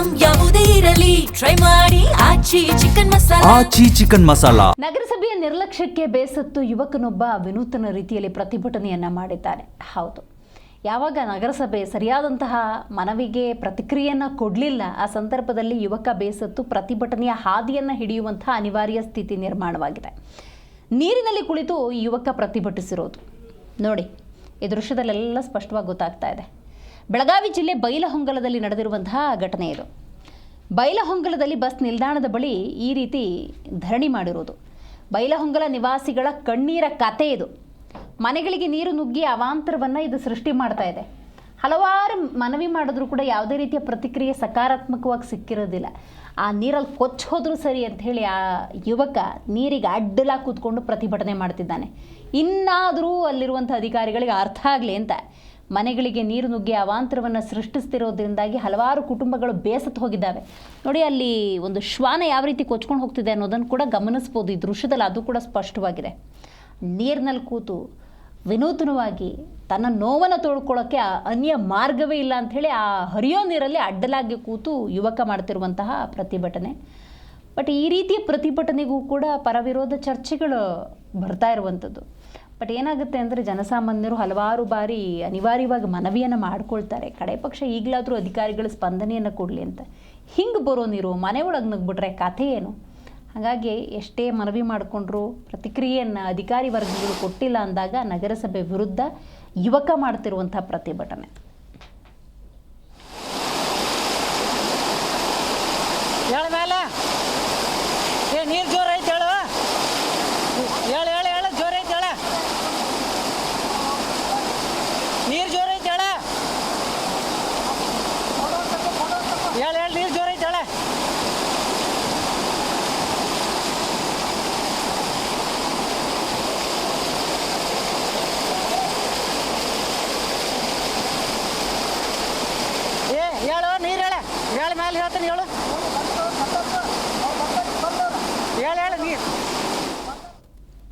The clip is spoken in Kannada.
ಐಟಂ ಯಾವುದೇ ಇರಲಿ ಟ್ರೈ ಮಾಡಿ ಆಚಿ ಚಿಕನ್ ಮಸಾಲಾ. ನಗರಸಭೆಯ ನಿರ್ಲಕ್ಷ್ಯಕ್ಕೆ ಬೇಸತ್ತು ಯುವಕನೊಬ್ಬ ವಿನೂತನ ರೀತಿಯಲ್ಲಿ ಪ್ರತಿಭಟನೆಯನ್ನ ಮಾಡಿದ್ದಾನೆ. ಹೌದು, ಯಾವಾಗ ನಗರಸಭೆ ಸರಿಯಾದಂತಹ ಮನವಿಗೆ ಪ್ರತಿಕ್ರಿಯೆಯನ್ನು ಕೊಡಲಿಲ್ಲ, ಆ ಸಂದರ್ಭದಲ್ಲಿ ಯುವಕ ಬೇಸತ್ತು ಪ್ರತಿಭಟನೆಯ ಹಾದಿಯನ್ನು ಹಿಡಿಯುವಂತಹ ಅನಿವಾರ್ಯ ಸ್ಥಿತಿ ನಿರ್ಮಾಣವಾಗಿದೆ. ನೀರಿನಲ್ಲಿ ಕುಳಿತು ಯುವಕ ಪ್ರತಿಭಟಿಸಿರೋದು ನೋಡಿ, ಈ ದೃಶ್ಯದಲ್ಲೆಲ್ಲ ಸ್ಪಷ್ಟವಾಗಿ ಗೊತ್ತಾಗ್ತಾ ಇದೆ. ಬೆಳಗಾವಿ ಜಿಲ್ಲೆ ಬೈಲಹೊಂಗಲದಲ್ಲಿ ನಡೆದಿರುವಂತಹ ಘಟನೆ ಇದು. ಬೈಲಹೊಂಗಲದಲ್ಲಿ ಬಸ್ ನಿಲ್ದಾಣದ ಬಳಿ ಈ ರೀತಿ ಧರಣಿ ಮಾಡಿರೋದು. ಬೈಲಹೊಂಗಲ ನಿವಾಸಿಗಳ ಕಣ್ಣೀರ ಕತೆ ಇದು. ಮನೆಗಳಿಗೆ ನೀರು ನುಗ್ಗಿ ಅವಾಂತರವನ್ನು ಇದು ಸೃಷ್ಟಿ ಮಾಡ್ತಾ ಇದೆ. ಹಲವಾರು ಮನವಿ ಮಾಡಿದ್ರು ಕೂಡ ಯಾವುದೇ ರೀತಿಯ ಪ್ರತಿಕ್ರಿಯೆ ಸಕಾರಾತ್ಮಕವಾಗಿ ಸಿಕ್ಕಿರೋದಿಲ್ಲ. ಆ ನೀರಲ್ಲಿ ಕೊಚ್ಚಿ ಹೋದರೂ ಸರಿ ಅಂಥೇಳಿ ಆ ಯುವಕ ನೀರಿಗೆ ಅಡ್ಡಲಾಗಿ ಕೂತ್ಕೊಂಡು ಪ್ರತಿಭಟನೆ ಮಾಡ್ತಿದ್ದಾನೆ. ಇನ್ನಾದರೂ ಅಲ್ಲಿರುವಂಥ ಅಧಿಕಾರಿಗಳಿಗೆ ಅರ್ಥ ಆಗಲಿ ಅಂತ ಮನೆಗಳಿಗೆ ನೀರು ನುಗ್ಗಿ ಅವಾಂತರವನ್ನು ಸೃಷ್ಟಿಸ್ತಿರೋದ್ರಿಂದಾಗಿ ಹಲವಾರು ಕುಟುಂಬಗಳು ಬೇಸತ್ತು ಹೋಗಿದ್ದಾವೆ. ನೋಡಿ, ಅಲ್ಲಿ ಒಂದು ಶ್ವಾನ ಯಾವ ರೀತಿ ಕೊಚ್ಕೊಂಡು ಹೋಗ್ತಿದೆ ಅನ್ನೋದನ್ನು ಕೂಡ ಗಮನಿಸ್ಬೋದು ಈ ದೃಶ್ಯದಲ್ಲಿ. ಅದು ಕೂಡ ಸ್ಪಷ್ಟವಾಗಿದೆ. ನೀರಿನಲ್ಲಿ ಕೂತು ವಿನೂತನವಾಗಿ ತನ್ನ ನೋವನ್ನು ತೊಳ್ಕೊಳ್ಳೋಕ್ಕೆ ಅನ್ಯ ಮಾರ್ಗವೇ ಇಲ್ಲ ಅಂಥೇಳಿ ಆ ಹರಿಯೋ ನೀರಲ್ಲಿ ಅಡ್ಡಲಾಗಿ ಕೂತು ಯುವಕ ಮಾಡ್ತಿರುವಂತಹ ಪ್ರತಿಭಟನೆ. ಬಟ್ ಈ ರೀತಿಯ ಪ್ರತಿಭಟನೆಗೂ ಕೂಡ ಪರವಿರೋಧ ಚರ್ಚೆಗಳು ಬರ್ತಾ ಇರುವಂಥದ್ದು. ಬಟ್ ಏನಾಗುತ್ತೆ ಅಂದರೆ, ಜನಸಾಮಾನ್ಯರು ಹಲವಾರು ಬಾರಿ ಅನಿವಾರ್ಯವಾಗಿ ಮನವಿಯನ್ನು ಮಾಡ್ಕೊಳ್ತಾರೆ. ಕಡೆ ಪಕ್ಷ ಈಗಲಾದರೂ ಅಧಿಕಾರಿಗಳು ಸ್ಪಂದನೆಯನ್ನು ಕೊಡಲಿ ಅಂತ. ಹಿಂಗೆ ಬರೋ ನೀರು ಮನೆ ಒಳಗೆ ನುಗ್ಬಿಟ್ರೆ ಕಥೆ ಏನು? ಹಾಗಾಗಿ ಎಷ್ಟೇ ಮನವಿ ಮಾಡಿಕೊಂಡ್ರೂ ಪ್ರತಿಕ್ರಿಯೆಯನ್ನು ಅಧಿಕಾರಿ ವರ್ಗಗಳು ಕೊಟ್ಟಿಲ್ಲ ಅಂದಾಗ ನಗರಸಭೆ ವಿರುದ್ಧ ಯುವಕ ಮಾಡ್ತಿರುವಂಥ ಪ್ರತಿಭಟನೆ. ನೀರು ಜೋರ ಐತೆ ಹೇಳು, ಹೇಳು ಹೇಳು ಹೇಳು, ಜೋರ ಐತೆ ಹೇಳ, ನೀರು ಜೋರ ಐತೆ ಹೇಳ, ಹೇಳು ಹೇಳು, ನೀರು ಜೋರ ಐತೆ ಹೇಳ. ಹೇಳು ನೀರು ಹೇಳ, ಹೇಳು ಮೇಲೆ ಹೇಳ್ತಾನೆ ಹೇಳು, ಹೇಳು ಹೇಳು ನೀರು.